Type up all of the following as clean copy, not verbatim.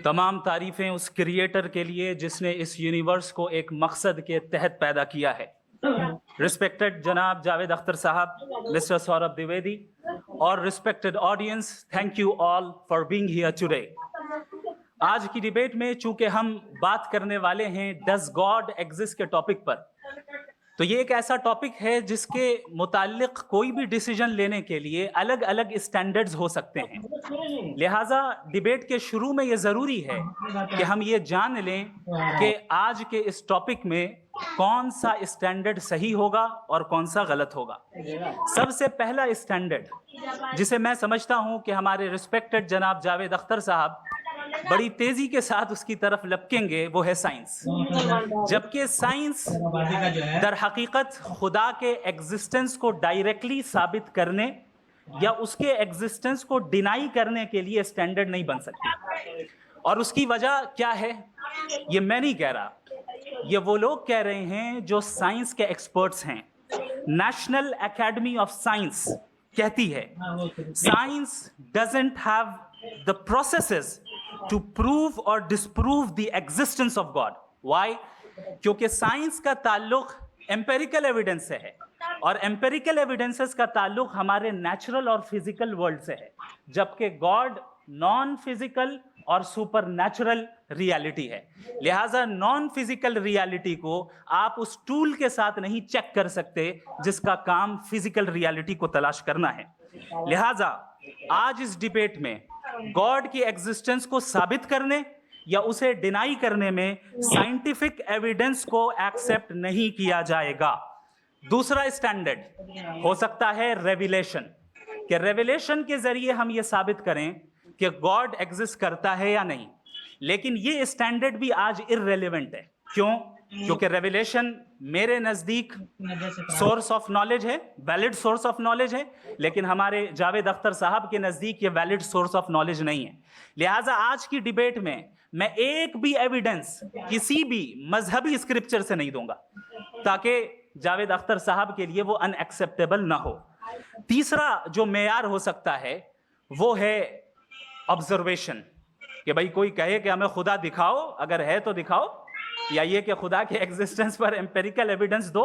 तमाम तारीफ़ें उस क्रिएटर के लिए जिसने इस यूनिवर्स को एक मकसद के तहत पैदा किया है। रिस्पेक्टेड जनाब जावेद अख्तर साहब, मिस्टर सौरभ द्विवेदी और respected audience, thank you all for being here today. आज की डिबेट में चूंकि हम बात करने वाले हैं डज गॉड एग्जिस्ट के टॉपिक पर, तो ये एक ऐसा टॉपिक है जिसके मुताल्लिक कोई भी डिसीजन लेने के लिए अलग अलग स्टैंडर्ड्स हो सकते हैं। लिहाजा डिबेट के शुरू में ये ज़रूरी है कि हम ये जान लें कि आज के इस टॉपिक में कौन सा स्टैंडर्ड सही होगा और कौन सा गलत होगा। सबसे पहला स्टैंडर्ड जिसे मैं समझता हूं कि हमारे रिस्पेक्टेड जनाब जावेद अख्तर साहब बड़ी तेजी के साथ उसकी तरफ लपकेंगे, वो है साइंस। जबकि साइंस दर हकीकत खुदा के एग्जिस्टेंस को डायरेक्टली साबित करने या उसके एग्जिस्टेंस को डिनाई करने के लिए स्टैंडर्ड नहीं बन सकती। और उसकी वजह क्या है, ये मैं नहीं कह रहा, ये वो लोग कह रहे हैं जो साइंस के एक्सपर्ट्स हैं। नेशनल एकेडमी ऑफ साइंस कहती है science doesn't have the processes to prove or disprove the existence of God. Why? क्योंकि साइंस का ताल्लुक एम्पेरिकल एविडेंस से है और एम्पेरिकल एविडेंसेस का ताल्लुक हमारे नेचुरल और फिजिकल वर्ल्ड से है, जबकि गॉड नॉन फिजिकल और सुपर नेचुरल रियलिटी है। लिहाजा नॉन फिजिकल रियलिटी को आप उस टूल के साथ नहीं चेक कर सकते जिसका काम फिजिकल रियलिटी को तलाश करना है। लिहाजा आज इस डिबेट में गॉड की एग्जिस्टेंस को साबित करने या उसे डिनाई करने में साइंटिफिक एविडेंस को एक्सेप्ट नहीं किया जाएगा। दूसरा स्टैंडर्ड हो सकता है रेविलेशन, कि रेविलेशन के जरिए हम ये साबित करें कि गॉड एग्जिस्ट करता है या नहीं। लेकिन ये स्टैंडर्ड भी आज इररेलेवेंट है। क्यों? क्योंकि रेविलेशन मेरे नज़दीक सोर्स ऑफ नॉलेज है, वैलिड सोर्स ऑफ नॉलेज है, लेकिन हमारे जावेद अख्तर साहब के नज़दीक ये वैलिड सोर्स ऑफ नॉलेज नहीं है। लिहाजा आज की डिबेट में मैं एक भी एविडेंस किसी भी मजहबी स्क्रिप्चर से नहीं दूंगा ताकि जावेद अख्तर साहब के लिए वो अनएक्सेप्टेबल ना हो। तीसरा जो मेयार हो सकता है वो है ऑब्जर्वेशन, कि भाई कोई कहे कि हमें खुदा दिखाओ, अगर है तो दिखाओ, या ये कि खुदा के एग्जिस्टेंस पर एम्पेरिकल एविडेंस दो,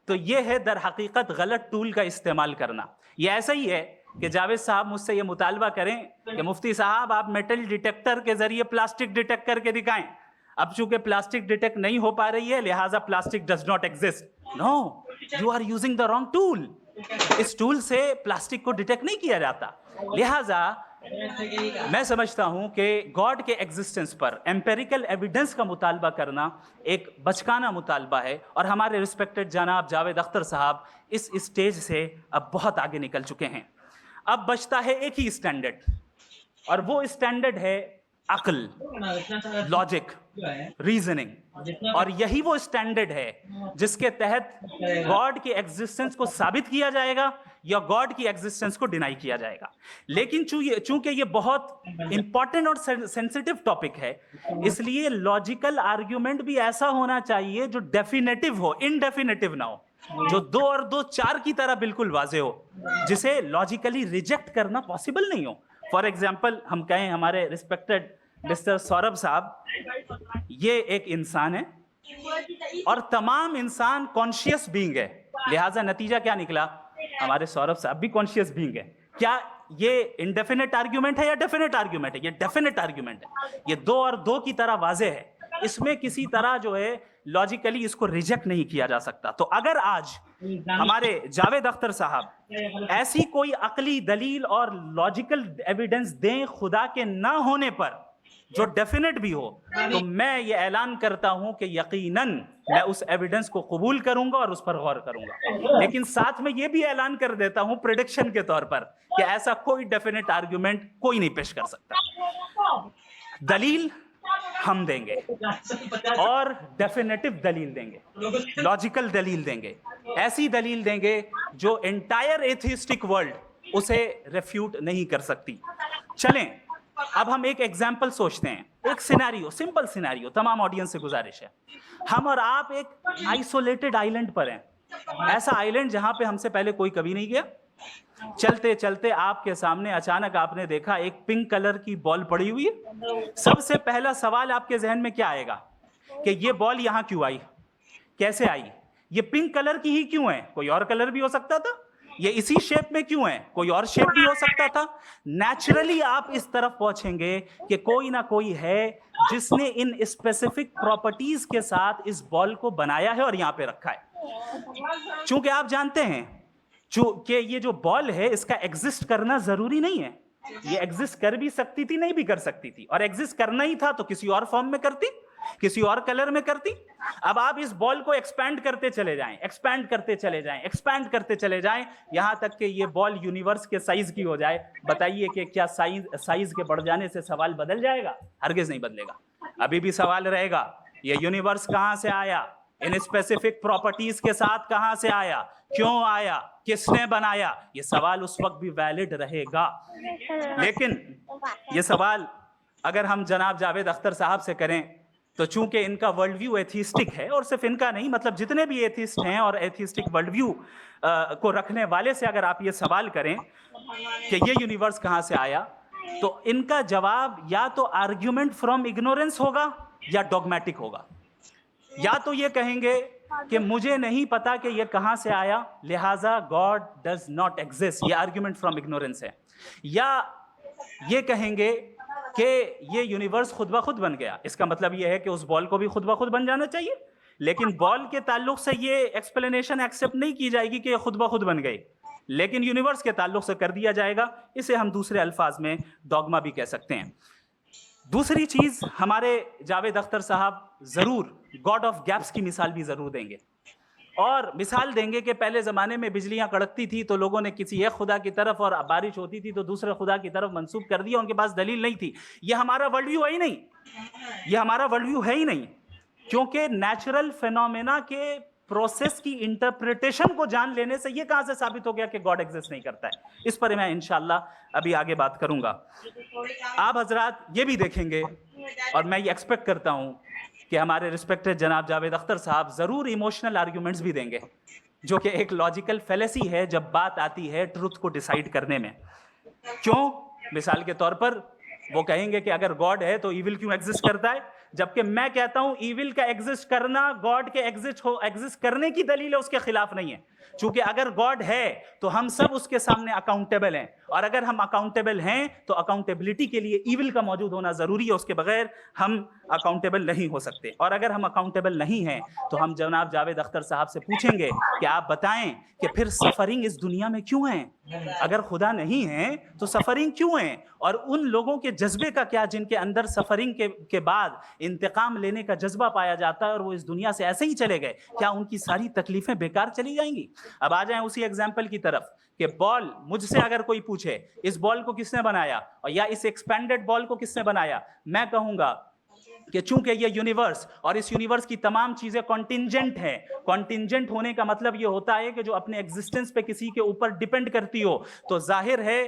तो ये है दर हकीकत गलत टूल का इस्तेमाल करना। ये ऐसा ही है कि जावेद साहब मुझसे ये मुतालबा करें कि मुफ्ती साहब आप मेटल डिटेक्टर के जरिए प्लास्टिक डिटेक्ट करके दिखाएं। अब चूंकि प्लास्टिक डिटेक्ट नहीं हो पा रही है, लिहाजा plastic does not exist. No, you are using the wrong tool. इस टूल से प्लास्टिक को डिटेक्ट नहीं किया जाता। लिहाजा मैं समझता हूं कि गॉड के एग्जिस्टेंस पर एम्पेरिकल एविडेंस का मुतालबा करना एक बचकाना मुतालबा है, और हमारे रिस्पेक्टेड जनाब जावेद अख्तर साहब इस स्टेज से अब बहुत आगे निकल चुके हैं। अब बचता है एक ही स्टैंडर्ड, और वो स्टैंडर्ड है अक्ल, लॉजिक, रीजनिंग। और यही वो स्टैंडर्ड है जिसके तहत गॉड की एग्जिस्टेंस को साबित किया जाएगा या गॉड की एग्जिस्टेंस को डिनाई किया जाएगा। लेकिन चूंकि ये बहुत इंपॉर्टेंट और सेंसिटिव टॉपिक है, इसलिए लॉजिकल आर्ग्यूमेंट भी ऐसा होना चाहिए जो डेफिनेटिव हो, इनडेफिनेटिव ना हो, जो 2 और 2 4 की तरह बिल्कुल वाजे हो, जिसे लॉजिकली रिजेक्ट करना पॉसिबल नहीं हो। फॉर एग्जाम्पल हम कहें हमारे रिस्पेक्टेड मिस्टर सौरभ साहब, ये एक इंसान है और तमाम इंसान कॉन्शियस बीइंग है। लिहाजा नतीजा क्या निकला, हमारे सौरभ साहब भी कॉन्शियस बीइंग है। क्या ये इनडेफिनेट आर्ग्यूमेंट है या डेफिनेट आर्ग्यूमेंट है? ये डेफिनेट आर्ग्यूमेंट है। ये 2 और 2 की तरह वाजे है, इसमें किसी तरह जो है लॉजिकली इसको रिजेक्ट नहीं किया जा सकता। तो अगर आज हमारे जावेद अख्तर साहब ऐसी कोई अकली दलील और लॉजिकल एविडेंस दें खुदा के ना होने पर जो डेफिनेट भी हो, तो मैं ये ऐलान करता हूं कि यकीनन मैं उस एविडेंस को कबूल करूंगा और उस पर गौर करूंगा। लेकिन साथ में ये भी ऐलान कर देता हूं प्रेडिक्शन के तौर पर कि ऐसा कोई डेफिनेट आर्गुमेंट कोई नहीं पेश कर सकता। दलील हम देंगे और डेफिनेटिव दलील देंगे, लॉजिकल दलील देंगे, ऐसी दलील देंगे जो एंटायर एथिस्टिक वर्ल्ड उसे रेफ्यूट नहीं कर सकती। चलें अब हम एक एग्जाम्पल सोचते हैं, एक सिनेरियो, सिंपल सिनेरियो। तमाम ऑडियंस से गुजारिश है, हम और आप एक आइसोलेटेड आइलैंड पर हैं, ऐसा आइलैंड जहां पे हमसे पहले कोई कभी नहीं गया, चलते चलते आपके सामने अचानक आपने देखा एक पिंक कलर की बॉल पड़ी हुई है। सबसे पहला सवाल आपके जहन में क्या आएगा कि ये बॉल यहां क्यों आई, कैसे आई, ये पिंक कलर की ही क्यों है, कोई और कलर भी हो सकता था, ये इसी शेप में क्यों है, कोई और शेप भी हो सकता था। नेचुरली आप इस तरफ पहुंचेंगे कि कोई ना कोई है जिसने इन स्पेसिफिक प्रॉपर्टीज के साथ इस बॉल को बनाया है और यहां पे रखा है। चूंकि आप जानते हैं कि ये जो बॉल है इसका एग्जिस्ट करना जरूरी नहीं है, ये एग्जिस्ट कर भी सकती थी, नहीं भी कर सकती थी, और एग्जिस्ट करना ही था तो किसी और फॉर्म में करती, किसी और कलर में करती। अब आप इस बॉल को एक्सपैंड करते चले जाएं, एक्सपैंड करते चले जाएं, एक्सपैंड करते चले जाएं, यहां तक कि ये बॉल यूनिवर्स के साइज की हो जाए। बताइए कि क्या साइज के बढ़ जाने से सवाल बदल जाएगा? हरगिज नहीं बदलेगा। अभी भी सवाल रहेगा ये यूनिवर्स कहां से आया, इन स्पेसिफिक प्रॉपर्टीज के साथ कहां से आया, क्यों आया, किसने बनाया, ये सवाल उस वक्त भी वैलिड रहेगा। लेकिन ये सवाल अगर हम जनाब जावेद अख्तर साहब से करें तो चूंकि इनका वर्ल्ड व्यू एथिस्टिक है, और सिर्फ इनका नहीं, मतलब जितने भी एथिस्ट हैं और एथिस्टिक वर्ल्ड व्यू को रखने वाले से अगर आप ये सवाल करें कि ये यूनिवर्स कहां से आया, तो इनका जवाब या तो आर्ग्यूमेंट फ्रॉम इग्नोरेंस होगा या डॉगमेटिक होगा। या तो ये कहेंगे कि मुझे नहीं पता कि ये कहां से आया, लिहाजा गॉड डज नॉट एग्जिस्ट, ये आर्ग्यूमेंट फ्रॉम इग्नोरेंस है। या ये कहेंगे कि ये यूनिवर्स खुद ब खुद बन गया, इसका मतलब ये है कि उस बॉल को भी खुद ब खुद बन जाना चाहिए। लेकिन बॉल के ताल्लुक से ये एक्सप्लेनेशन एक्सेप्ट नहीं की जाएगी कि ये खुद ब खुद बन गई, लेकिन यूनिवर्स के ताल्लुक से कर दिया जाएगा। इसे हम दूसरे अल्फाज में डॉगमा भी कह सकते हैं। दूसरी चीज, हमारे जावेद अख्तर साहब जरूर गॉड ऑफ गैप्स की मिसाल भी जरूर देंगे, और मिसाल देंगे कि पहले ज़माने में बिजलियां कड़कती थी तो लोगों ने किसी एक खुदा की तरफ, और बारिश होती थी तो दूसरे खुदा की तरफ मंसूब कर दिया, उनके पास दलील नहीं थी। ये हमारा वर्ल्ड व्यू है ही नहीं, ये हमारा वर्ल्ड व्यू है ही नहीं, क्योंकि नेचुरल फिनोमेना के प्रोसेस की इंटरप्रिटेशन को जान लेने से ये कहां से साबित हो गया कि गॉड एग्जिस्ट नहीं करता है। इस पर मैं इंशाल्लाह अभी आगे बात करूंगा। आप हजरात ये भी देखेंगे, और मैं ये एक्सपेक्ट करता हूं कि हमारे रिस्पेक्टेड जनाब जावेद अख्तर साहब जरूर इमोशनल आर्ग्यूमेंट्स भी देंगे, जो कि एक लॉजिकल फेलेसी है जब बात आती है ट्रुथ को डिसाइड करने में। क्यों? मिसाल के तौर पर वो कहेंगे कि अगर गॉड है तो इविल क्यों एग्जिस्ट करता है, जबकि मैं कहता हूं इविल का एग्जिस्ट करना गॉड के एग्जिस्ट करने की दलील है, उसके खिलाफ नहीं है। क्योंकि अगर गॉड है तो हम सब उसके सामने अकाउंटेबल हैं, और अगर हम अकाउंटेबल हैं तो अकाउंटेबिलिटी के लिए इविल का मौजूद होना जरूरी है, उसके बगैर हम अकाउंटेबल नहीं हो सकते। और अगर हम अकाउंटेबल नहीं हैं तो हम जनाब जावेद अख्तर साहब से पूछेंगे कि आप बताएं कि फिर सफरिंग इस दुनिया में क्यों है? अगर खुदा नहीं है तो सफरिंग क्यों है? और उन लोगों के जज्बे का क्या जिनके अंदर सफरिंग के बाद इंतकाम लेने का जज्बा पाया जाता है और वो इस दुनिया से ऐसे ही चले गए, क्या उनकी सारी तकलीफें बेकार चली जाएंगी? अब आ जाएं उसी एग्जाम्पल की तरफ कि बॉल, मुझसे अगर कोई पूछे इस बॉल को किसने बनाया और या इस एक्सपेंडेड बॉल को किसने बनाया, मैं कहूंगा कि चूंकि ये यूनिवर्स और इस यूनिवर्स की तमाम चीजें कॉन्टिंजेंट है। कॉन्टिंजेंट होने का मतलब ये होता है कि जो अपने एग्जिस्टेंस पे किसी के ऊपर डिपेंड करती हो, तो जाहिर है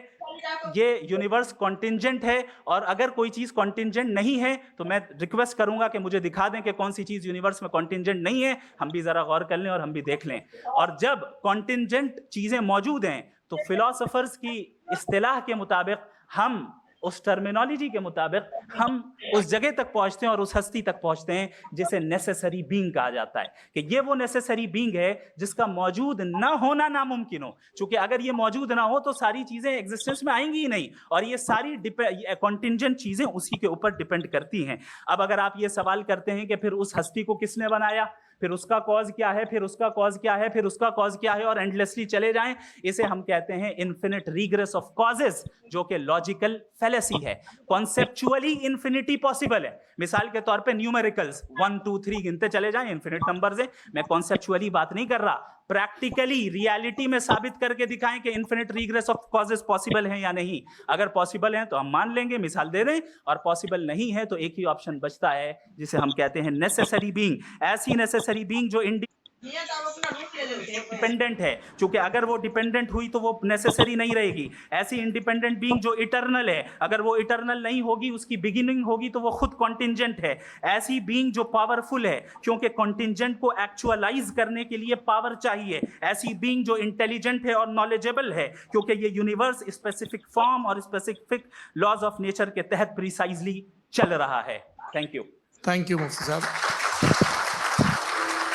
ये यूनिवर्स कॉन्टिंजेंट है। और अगर कोई चीज कॉन्टिंजेंट नहीं है तो मैं रिक्वेस्ट करूंगा कि मुझे दिखा दें कि कौन सी चीज यूनिवर्स में कॉन्टिंजेंट नहीं है, हम भी जरा गौर कर लें और हम भी देख लें। और जब कॉन्टिंजेंट चीजें मौजूद हैं तो फिलोसोफर्स की इस्तिलाह के मुताबिक, हम उस टर्मिनोलॉजी के मुताबिक हम उस जगह तक पहुंचते हैं और उस हस्ती तक पहुंचते हैं जिसे नेसेसरी बीइंग कहा जाता है, कि ये वो नेसेसरी बीइंग है जिसका मौजूद ना होना नामुमकिन हो। क्योंकि अगर ये मौजूद ना हो तो सारी चीजें एग्जिस्टेंस में आएंगी ही नहीं, और ये सारी कॉन्टिंजेंट चीजें उसी के ऊपर डिपेंड करती हैं। अब अगर आप ये सवाल करते हैं कि फिर उस हस्ती को किसने बनाया, फिर उसका कॉज क्या है, फिर उसका कॉज क्या है, फिर उसका कॉज क्या है, और एंडलेसली चले जाएं, इसे हम कहते हैं इन्फिनिट रीग्रेस ऑफ कॉजेस, जो कि लॉजिकल फेलेसी है। कॉन्सेप्चुअली इन्फिनिटी पॉसिबल है। मिसाल के तौर पे न्यूमेरिकल्स 1 2 3 गिनते चले जाएं, इन्फिनिट नंबर्स हैं। मैं कॉन्सेप्चुअली बात नहीं कर रहा, प्रैक्टिकली रियलिटी में साबित करके दिखाएं कि infinite regress of causes possible हैं या नहीं। अगर पॉसिबल हैं तो हम मान लेंगे, मिसाल दे दें, और पॉसिबल नहीं है तो एक ही ऑप्शन बचता है जिसे हम कहते हैं नेसेसरी बीइंग। ऐसी नेसेसरी बीइंग जो डिपेंडेंट है, क्योंकि अगर वो डिपेंडेंट हुई तो वो नेसेसरी नहीं रहेगी। ऐसी इंडिपेंडेंट बीइंग जो इटर्नल है, अगर वो इटर्नल नहीं होगी, उसकी बिगिनिंग होगी तो वो खुद कॉन्टिंजेंट है। ऐसी बीइंग जो पावरफुल है, क्योंकि कॉन्टिंजेंट को एक्चुअलाइज करने के लिए पावर चाहिए। ऐसी बीइंग जो इंटेलिजेंट है और नॉलेजेबल है, क्योंकि ये यूनिवर्स स्पेसिफिक फॉर्म और स्पेसिफिक लॉज ऑफ नेचर के तहत प्रिसाइजली चल रहा है। Thank you. थैंक यू मुफ्ती साहब।